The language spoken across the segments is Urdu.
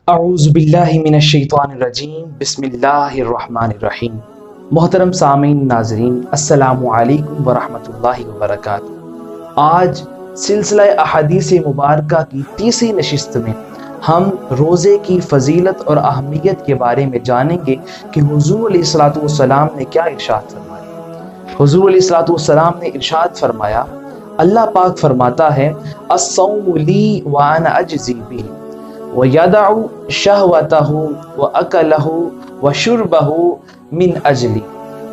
اعوذ باللہ من الشیطان الرجیم، بسم اللہ الرحمن الرحیم۔ محترم سامعین، ناظرین، السلام علیکم ورحمۃ اللہ وبرکاتہ۔ آج سلسلہ احادیث مبارکہ کی تیسری نشست میں ہم روزے کی فضیلت اور اہمیت کے بارے میں جانیں گے کہ حضور علیہ الصلوۃ والسلام نے کیا ارشاد فرمایا۔ حضور علیہ الصلوۃ والسلام نے ارشاد فرمایا، اللہ پاک فرماتا ہے الصوم لی وانا اجزی بہ وَيَدَعُ شَهْوَتَهُ وَأَكَلَهُ وَشُرْبَهُ مِنْ أَجْلِي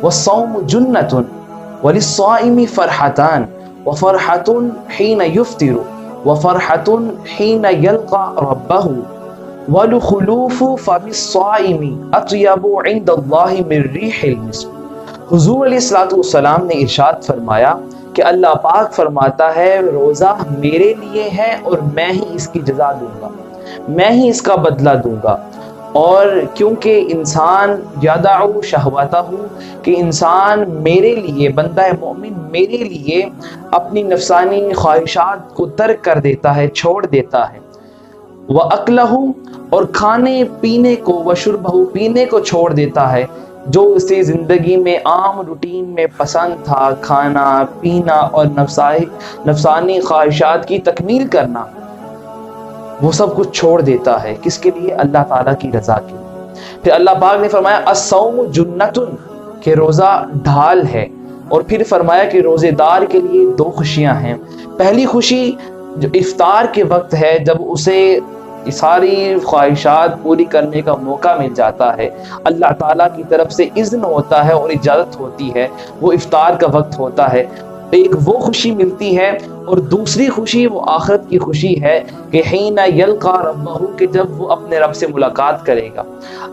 وَالصَّوْمُ جُنَّةٌ وَلِلصَّائِمِ فَرْحَتَانِ وَفَرْحَةٌ حِينَ يُفْطِرُ وَفَرْحَةٌ حِينَ يَلْقَى رَبَّهُ وَلُخُلُوفُ فَمِ الصَّائِمِ أَطْيَبُ عِنْدَ اللَّهِ مِنْ رِيحِ الْمِسْكِ۔ حضور علیہ الصلوۃ والسلام نے ارشاد فرمایا کہ اللہ پاک فرماتا ہے روزہ میرے لیے ہے اور میں ہی اس کی جزا دوں گا، میں ہی اس کا بدلہ دوں گا۔ اور کیونکہ انسان یدعو شہوتہ، کہ انسان میرے لیے، بندہ مومن میرے لیے اپنی نفسانی خواہشات کو ترک کر دیتا ہے، چھوڑ دیتا ہے، وَأَكْلَهُ، اور کھانے پینے کو، وَشُرْبَهُ، پینے کو چھوڑ دیتا ہے، جو اسے زندگی میں عام روٹین میں پسند تھا، کھانا پینا اور نفسانی خواہشات کی تکمیل کرنا، وہ سب کچھ چھوڑ دیتا ہے۔ کس کے لیے؟ اللہ تعالیٰ کی رضا کے لیے۔ پھر اللہ پاک نے فرمایا الصوم جنتن، کہ روزہ ڈھال ہے، اور پھر فرمایا کہ روزے دار کے لیے دو خوشیاں ہیں۔ پہلی خوشی جو افطار کے وقت ہے، جب اسے ساری خواہشات پوری کرنے کا موقع مل جاتا ہے، اللہ تعالیٰ کی طرف سے اذن ہوتا ہے اور اجازت ہوتی ہے، وہ افطار کا وقت ہوتا ہے، ایک وہ خوشی ملتی ہے۔ اور دوسری خوشی وہ آخرت کی خوشی ہے کہ حین یلقا ربہ، کہ جب وہ اپنے رب سے ملاقات کرے گا،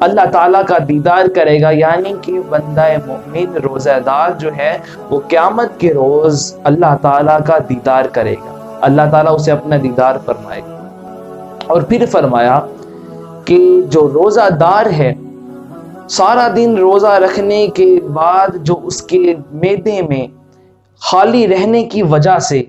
اللہ تعالیٰ کا دیدار کرے گا، یعنی کہ بندہ مومن روزہ دار جو ہے وہ قیامت کے روز اللہ تعالیٰ کا دیدار کرے گا، اللہ تعالیٰ اسے اپنا دیدار فرمائے گا۔ اور پھر فرمایا کہ جو روزہ دار ہے، سارا دن روزہ رکھنے کے بعد جو اس کے معدے میں خالی رہنے کی وجہ سے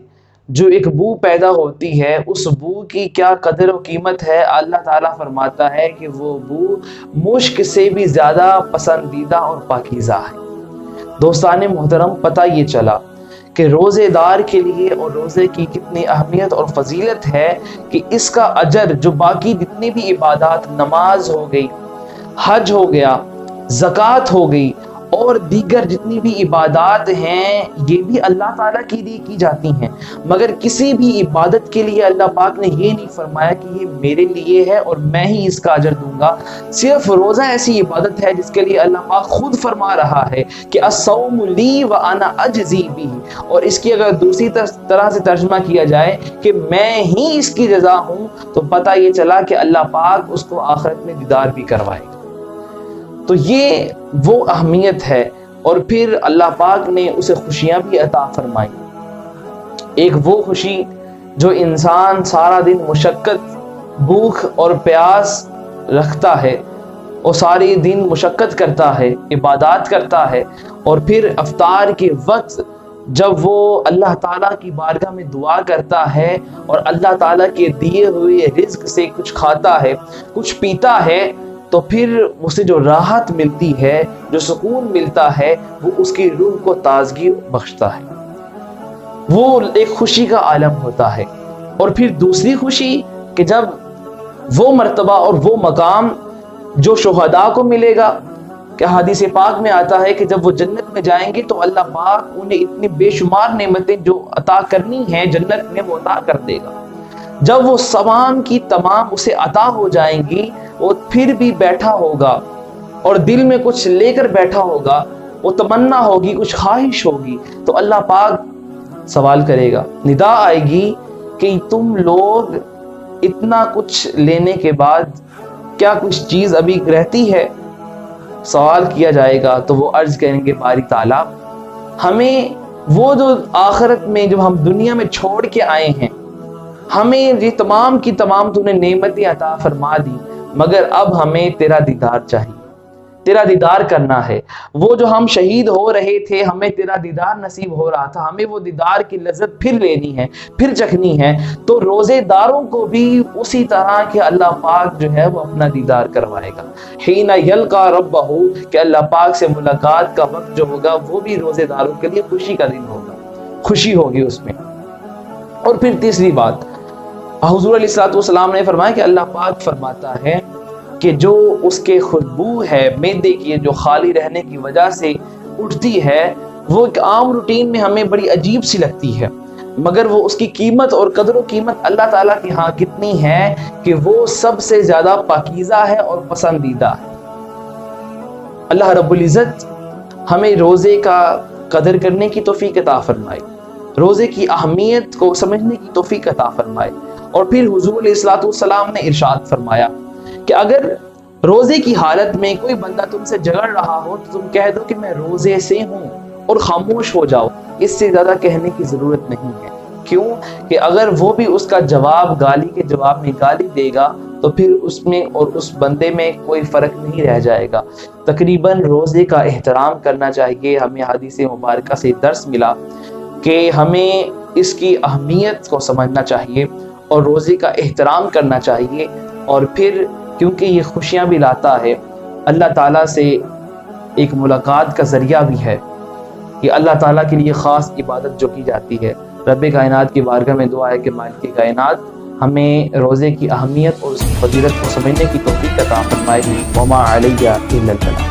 جو ایک بو پیدا ہوتی ہے، اس بو کی کیا قدر و قیمت ہے، اللہ تعالیٰ فرماتا ہے کہ وہ بو مشک سے بھی زیادہ پسندیدہ اور پاکیزہ ہے۔ دوستان محترم، پتہ یہ چلا کہ روزے دار کے لیے اور روزے کی کتنی اہمیت اور فضیلت ہے کہ اس کا اجر جو باقی جتنی بھی عبادات، نماز ہو گئی، حج ہو گیا، زکوٰۃ ہو گئی، اور دیگر جتنی بھی عبادات ہیں، یہ بھی اللہ تعالیٰ کے لیے کی جاتی ہیں، مگر کسی بھی عبادت کے لیے اللہ پاک نے یہ نہیں فرمایا کہ یہ میرے لیے ہے اور میں ہی اس کا اجر دوں گا۔ صرف روزہ ایسی عبادت ہے جس کے لیے اللہ پاک خود فرما رہا ہے کہ الصوم لی وانا اجزی بہ، اور اس کی اگر دوسری طرح سے ترجمہ کیا جائے کہ میں ہی اس کی جزا ہوں، تو پتہ یہ چلا کہ اللہ پاک اس کو آخرت میں دیدار بھی کروائے گا۔ تو یہ وہ اہمیت ہے، اور پھر اللہ پاک نے اسے خوشیاں بھی عطا فرمائی۔ ایک وہ خوشی جو انسان سارا دن مشقت، بھوک اور پیاس رکھتا ہے، اور ساری دن مشقت کرتا ہے، عبادات کرتا ہے، اور پھر افطار کے وقت جب وہ اللہ تعالیٰ کی بارگاہ میں دعا کرتا ہے اور اللہ تعالیٰ کے دیے ہوئے رزق سے کچھ کھاتا ہے، کچھ پیتا ہے، تو پھر اسے جو راحت ملتی ہے، جو سکون ملتا ہے، وہ اس کی روح کو تازگی بخشتا ہے، وہ ایک خوشی کا عالم ہوتا ہے۔ اور پھر دوسری خوشی کہ جب وہ مرتبہ اور وہ مقام جو شہداء کو ملے گا، کہ حدیث پاک میں آتا ہے کہ جب وہ جنت میں جائیں گے تو اللہ پاک انہیں اتنی بے شمار نعمتیں جو عطا کرنی ہیں جنت میں، وہ عطا کر دے گا۔ جب وہ تمام کی تمام اسے عطا ہو جائیں گی، وہ پھر بھی بیٹھا ہوگا اور دل میں کچھ لے کر بیٹھا ہوگا، وہ تمنا ہوگی، کچھ خواہش ہوگی، تو اللہ پاک سوال کرے گا، ندا آئے گی کہ تم لوگ اتنا کچھ لینے کے بعد کیا کچھ چیز ابھی رہتی ہے؟ سوال کیا جائے گا تو وہ عرض کریں گے باری تعالیٰ، ہمیں وہ جو آخرت میں جو ہم دنیا میں چھوڑ کے آئے ہیں، ہمیں یہ تمام کی تمام تو نے نعمتیں عطا فرما دی، مگر اب ہمیں تیرا دیدار چاہیے، تیرا دیدار کرنا ہے۔ وہ جو ہم شہید ہو رہے تھے، ہمیں تیرا دیدار نصیب ہو رہا تھا، ہمیں وہ دیدار کی لذت پھر لینی ہے، پھر چکھنی ہے۔ تو روزے داروں کو بھی اسی طرح کہ اللہ پاک جو ہے وہ اپنا دیدار کروائے گا۔ حین یلقا ربہ، کہ اللہ پاک سے ملاقات کا وقت جو ہوگا وہ بھی روزے داروں کے لیے خوشی کا دن ہوگا، خوشی ہوگی اس میں۔ اور پھر تیسری بات، حضور علیہ الصلوۃ والسلام نے فرمایا کہ اللہ پاک فرماتا ہے کہ جو اس کے خوشبو ہے معدے کی، جو خالی رہنے کی وجہ سے اٹھتی ہے، وہ ایک عام روٹین میں ہمیں بڑی عجیب سی لگتی ہے، مگر وہ اس کی قیمت اور قدر و قیمت اللہ تعالیٰ کے ہاں کتنی ہے کہ وہ سب سے زیادہ پاکیزہ ہے اور پسندیدہ ہے۔ اللہ رب العزت ہمیں روزے کا قدر کرنے کی توفیق عطا فرمائے، روزے کی اہمیت کو سمجھنے کی توفیق عطا فرمائے۔ اور پھر حضور علیہ الصلوۃ والسلام نے ارشاد فرمایا کہ اگر روزے کی حالت میں کوئی بندہ تم سے جھگڑ رہا ہو تو تم کہہ دو کہ میں روزے سے ہوں اور خاموش ہو جاؤ، اس سے زیادہ کہنے کی ضرورت نہیں ہے۔ کیوں کہ اگر وہ بھی اس کا جواب گالی کے جواب میں گالی دے گا تو پھر اس میں اور اس بندے میں کوئی فرق نہیں رہ جائے گا۔ تقریباً روزے کا احترام کرنا چاہیے۔ ہمیں حدیث مبارکہ سے درس ملا کہ ہمیں اس کی اہمیت کو سمجھنا چاہیے اور روزے کا احترام کرنا چاہیے۔ اور پھر کیونکہ یہ خوشیاں بھی لاتا ہے، اللہ تعالیٰ سے ایک ملاقات کا ذریعہ بھی ہے، یہ اللہ تعالیٰ کے لیے خاص عبادت جو کی جاتی ہے۔ رب کائنات کی بارگاہ میں دعا ہے کہ مالک کائنات ہمیں روزے کی اہمیت اور اس کی فضیلت کو سمجھنے کی توفیق عطا فرمائے۔ وما علیہ الا البلاغ۔